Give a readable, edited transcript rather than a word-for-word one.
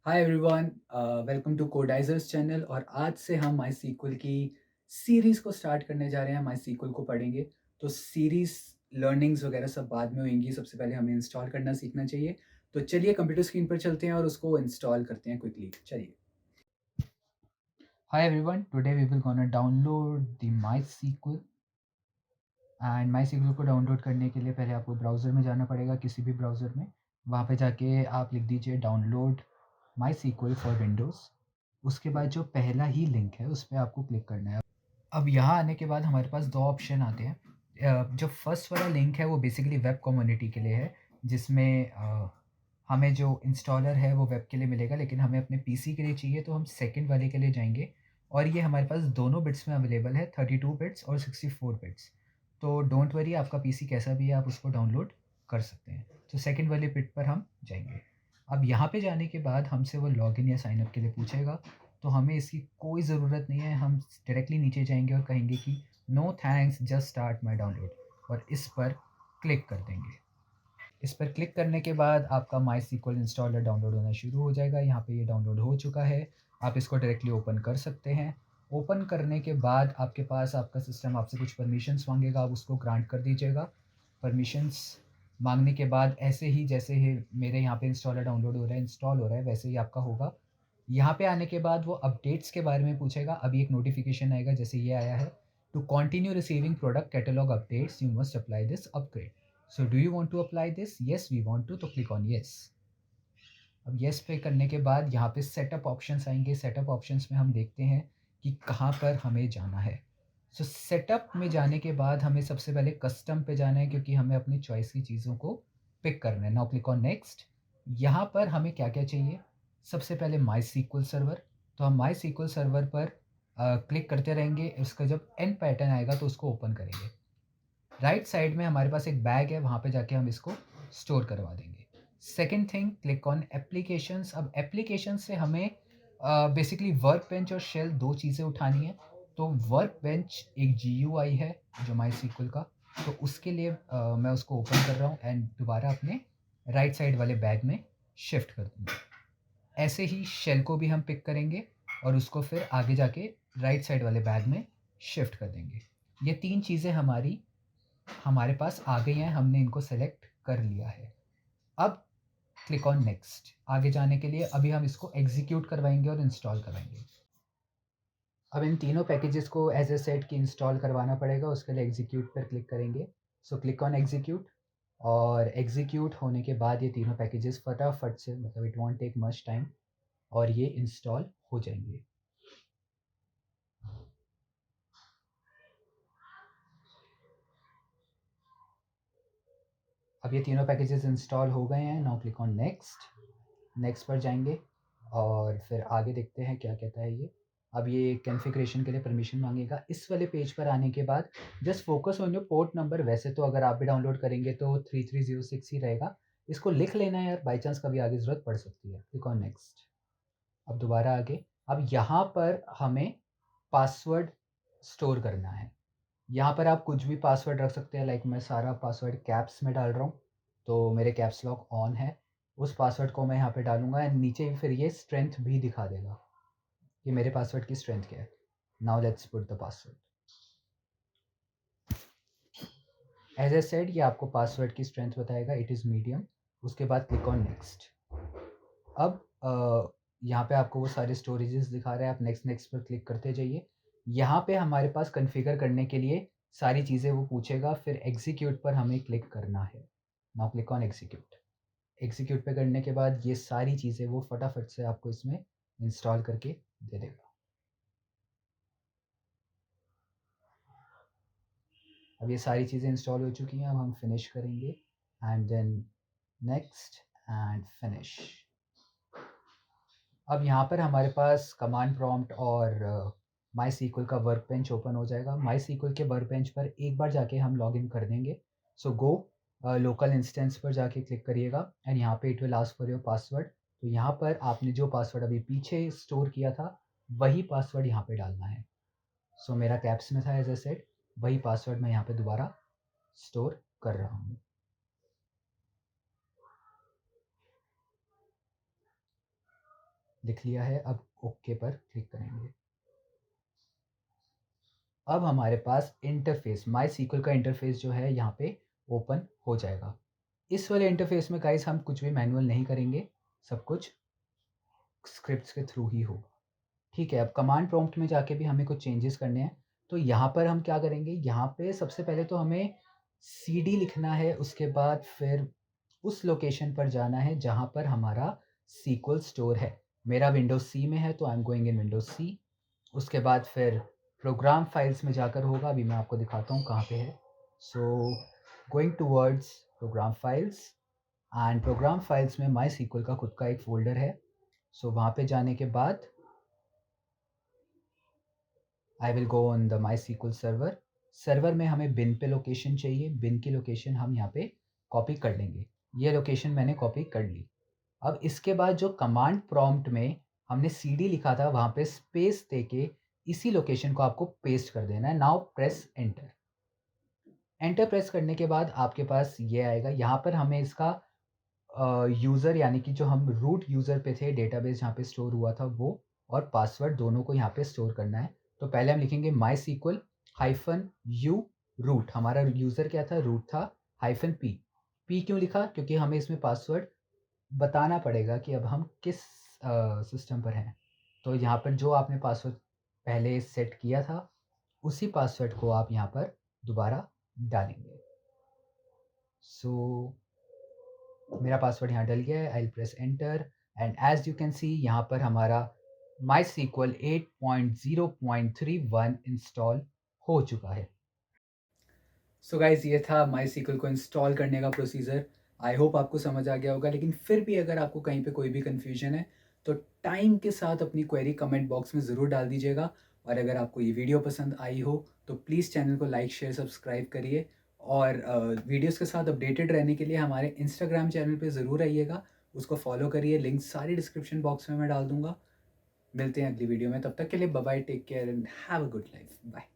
Hi everyone, welcome to Codeizers channel. और आज से हम माई सीक्वल की सीरीज़ को स्टार्ट करने जा रहे हैं। माई सीक्वल को पढ़ेंगे तो सीरीज़ लर्निंग्स वगैरह सब बाद में होंगी। सबसे पहले हमें इंस्टॉल करना सीखना चाहिए। तो चलिए कंप्यूटर स्क्रीन पर चलते हैं और उसको इंस्टॉल करते हैं क्विकली। चलिए। Hi everyone, today we will gonna download the MySQL. And MySQL को डाउनलोड करने के लिए पहले आपको ब्राउज़र में जाना पड़ेगा, किसी भी ब्राउज़र में। वहाँ पे जाके आप लिख दीजिए download MySQL for Windows. उसके बाद जो पहला ही लिंक है उस पे आपको क्लिक करना है। अब यहाँ आने के बाद हमारे पास 2 ऑप्शन आते हैं। जो फर्स्ट वाला लिंक है वो बेसिकली वेब कम्युनिटी के लिए है, जिसमें हमें जो इंस्टॉलर है वो वेब के लिए मिलेगा, लेकिन हमें अपने पीसी के लिए चाहिए तो हम सेकंड वाले के लिए जाएँगे। और ये हमारे पास दोनों बिट्स में अवेलेबल है, 32 बिट्स और 64 बिट्स। तो डोंट वरी, आपका पीसी कैसा भी है आप उसको डाउनलोड कर सकते हैं। तो सेकंड वाले बिट पर हम जाएँगे। अब यहाँ पे जाने के बाद हमसे वो लॉगिन या साइन अप के लिए पूछेगा, तो हमें इसकी कोई ज़रूरत नहीं है। हम डायरेक्टली नीचे जाएँगे और कहेंगे कि no thanks, just start my download, और इस पर क्लिक कर देंगे। इस पर क्लिक करने के बाद आपका माई सीक्वल इंस्टॉलर डाउनलोड होना शुरू हो जाएगा। यहाँ पे ये डाउनलोड हो चुका है। आप इसको डायरेक्टली ओपन कर सकते हैं। ओपन करने के बाद आपके पास आपका सिस्टम आपसे कुछ परमिशंस मांगेगा, आप उसको ग्रांट कर दीजिएगा। परमिशंस मांगने के बाद ऐसे ही जैसे ही मेरे यहाँ पे इंस्टॉलर डाउनलोड हो रहा है, इंस्टॉल हो रहा है, वैसे ही आपका होगा। यहाँ पे आने के बाद वो अपडेट्स के बारे में पूछेगा। अभी एक नोटिफिकेशन आएगा, जैसे ये आया है, to continue receiving product catalogue updates you must apply this upgrade. So do you want to apply this? Yes we want to, तो क्लिक ऑन यस। अब यस पे करने के बाद यहाँ पे सेटअप ऑप्शंस आएंगे। सेटअप ऑप्शंस में हम देखते हैं कि कहाँ पर हमें जाना है। सो सेटअप में जाने के बाद हमें सबसे पहले कस्टम पे जाना है, क्योंकि हमें अपनी चॉइस की चीज़ों को पिक करना है। Now click on next. यहाँ पर हमें क्या क्या चाहिए? सबसे पहले माई सीक्वल सर्वर। तो हम माई सीक्वल सर्वर पर क्लिक करते रहेंगे। उसका जब एंड पैटर्न आएगा तो उसको ओपन करेंगे। राइट साइड में हमारे पास एक बैग है, वहाँ पे जाके हम इसको स्टोर करवा देंगे। Second thing, click on applications. अब एप्लीकेशन से हमें बेसिकली वर्क बेंच और शेल दो चीज़ें उठानी है। तो वर्क बेंच एक GUI है जो माई सीक्वल का, तो उसके लिए मैं उसको ओपन कर रहा हूँ एंड दोबारा अपने राइट साइड वाले बैग में शिफ्ट कर दूँगा। ऐसे ही शेल को भी हम पिक करेंगे और उसको फिर आगे जाके राइट साइड वाले बैग में शिफ्ट कर देंगे। ये तीन चीज़ें हमारे पास आ गई हैं, हमने इनको सेलेक्ट कर लिया है। अब क्लिक ऑन नेक्स्ट। आगे जाने के लिए अभी हम इसको एग्जीक्यूट करवाएंगे और इंस्टॉल करवाएंगे। अब इन तीनों पैकेजेस को एज ए सेट की इंस्टॉल करवाना पड़ेगा, उसके लिए एग्जीक्यूट पर क्लिक करेंगे। So click on execute. और एग्जीक्यूट होने के बाद ये तीनों पैकेजेस फटाफट से, मतलब it won't take much time, और ये इंस्टॉल हो जाएंगे। अब ये तीनों पैकेजेस इंस्टॉल हो गए हैं। Now click on next. Next पर जाएंगे और फिर आगे देखते हैं क्या कहता है ये। अब ये कॉन्फ़िगरेशन के लिए परमिशन मांगेगा। इस वाले पेज पर आने के बाद just focus on your port number. वैसे तो अगर आप भी डाउनलोड करेंगे तो 3306 ही रहेगा। इसको लिख लेना है यार, बाई चांस कभी आगे ज़रूरत पड़ सकती है। Click on next. अब दोबारा आगे। अब यहाँ पर हमें पासवर्ड स्टोर करना है। यहाँ पर आप कुछ भी पासवर्ड रख सकते हैं। लाइक मैं सारा पासवर्ड कैप्स में डाल रहा हूँ, तो मेरे कैप्स लॉक ऑन है। उस पासवर्ड को मैं यहाँ पे डालूंगा एंड नीचे फिर ये स्ट्रेंथ भी दिखा देगा कि मेरे पासवर्ड की स्ट्रेंथ क्या है। Now let's put the password. As I said, ये आपको पासवर्ड की स्ट्रेंथ बताएगा, इट इज़ मीडियम। उसके बाद क्लिक ऑन नेक्स्ट। अब यहाँ पे आपको वो सारे स्टोरेजेस दिखा रहा है, आप नेक्स्ट नेक्स्ट पर क्लिक करते जाइए। यहाँ पे हमारे पास कॉन्फ़िगर करने के लिए सारी चीज़ें वो पूछेगा, फिर एग्जीक्यूट पर हमें क्लिक करना है। Now click on execute. Execute पे करने के बाद ये सारी चीज़ें वो फटाफट से आपको इसमें इंस्टॉल करके दे देगा। अब ये सारी चीज़ें इंस्टॉल हो चुकी हैं। अब हम फिनिश करेंगे and then next and finish. अब यहाँ पर हमारे पास कमांड प्रॉम्प्ट और माई सीक्वल का वर्क बेंच ओपन हो जाएगा। माई सीक्वल के वर्क बेंच पर एक बार जाके हम लॉग इन कर देंगे। सो गो लोकल इंस्टेंस पर जाके क्लिक करिएगा एंड यहाँ पे it will ask for your password. तो यहाँ पर आपने जो पासवर्ड अभी पीछे स्टोर किया था वही पासवर्ड यहाँ पे डालना है। सो मेरा कैप्स में था एज ए सेड, वही पासवर्ड मैं यहाँ पे दोबारा स्टोर कर रहा हूँ। लिख लिया है, अब ओके पर क्लिक करेंगे। अब हमारे पास इंटरफ़ेस माई सीक्वल का इंटरफ़ेस जो है यहाँ पे ओपन हो जाएगा। इस वाले इंटरफ़ेस में गाइस हम कुछ भी मैनुअल नहीं करेंगे, सब कुछ स्क्रिप्ट्स के थ्रू ही होगा। ठीक है, अब कमांड प्रॉम्प्ट में जाके भी हमें कुछ चेंजेस करने हैं। तो यहाँ पर हम क्या करेंगे, यहाँ पे सबसे पहले तो हमें सीडी लिखना है, उसके बाद फिर उस लोकेशन पर जाना है जहाँ पर हमारा सीक्वल स्टोर है। मेरा विंडोज़ सी में है तो I am going in Windows C. उसके बाद फिर प्रोग्राम फाइल्स में जाकर होगा, अभी मैं आपको दिखाता हूँ कहाँ पे है। So going towards program files and program files में माई सीक्वल का खुद का एक फ़ोल्डर है। सो वहाँ पे जाने के बाद I will go on the my SQL server. Server में हमें बिन पे लोकेशन चाहिए, बिन की लोकेशन हम यहाँ पे कॉपी कर लेंगे। ये लोकेशन मैंने कॉपी कर ली। अब इसके बाद जो कमांड प्रॉम्प्ट में हमने सीडी लिखा था वहाँ पे स्पेस देके इसी लोकेशन को आपको पेस्ट कर देना है। Now press enter. Enter press करने के बाद आपके पास ये आएगा, यहाँ पर हमें इसका यूज़र यानी कि जो हम रूट यूज़र पे थे, डेटाबेस जहाँ पे स्टोर हुआ था वो, और पासवर्ड दोनों को यहाँ पे स्टोर करना है। तो पहले हम लिखेंगे माईसीक्वल हाइफ़न यू रूट, हमारा यूज़र क्या था, रूट था, हाइफ़न पी। पी क्यों लिखा? क्योंकि हमें इसमें पासवर्ड बताना पड़ेगा कि अब हम किस सिस्टम पर हैं। तो यहाँ पर जो आपने पासवर्ड पहले सेट किया था, उसी पासवर्ड को आप यहाँ पर दोबारा डालेंगे। सो मेरा पासवर्ड यहाँ डल गया है, I will press enter and as you can see यहाँ पर हमारा माईसीक्वल 8.0.31 इंस्टॉल हो चुका है। सो गाइज़ ये था माईसीक्वल को इंस्टॉल करने का प्रोसीजर। आई होप आपको समझ आ गया होगा, लेकिन फिर भी अगर आपको कहीं पे कोई भी कन्फ्यूजन है तो टाइम के साथ अपनी क्वेरी कमेंट बॉक्स में ज़रूर डाल दीजिएगा। और अगर आपको ये वीडियो पसंद आई हो तो प्लीज़ चैनल को लाइक शेयर सब्सक्राइब करिए, और वीडियोज़ के साथ अपडेटेड रहने के लिए हमारे इंस्टाग्राम चैनल पे ज़रूर आइएगा, उसको फॉलो करिए, लिंक सारी डिस्क्रिप्शन बॉक्स में मैं डाल दूँगा। मिलते हैं अगली वीडियो में, तब तक के लिए bye bye, take care and have a good life, bye.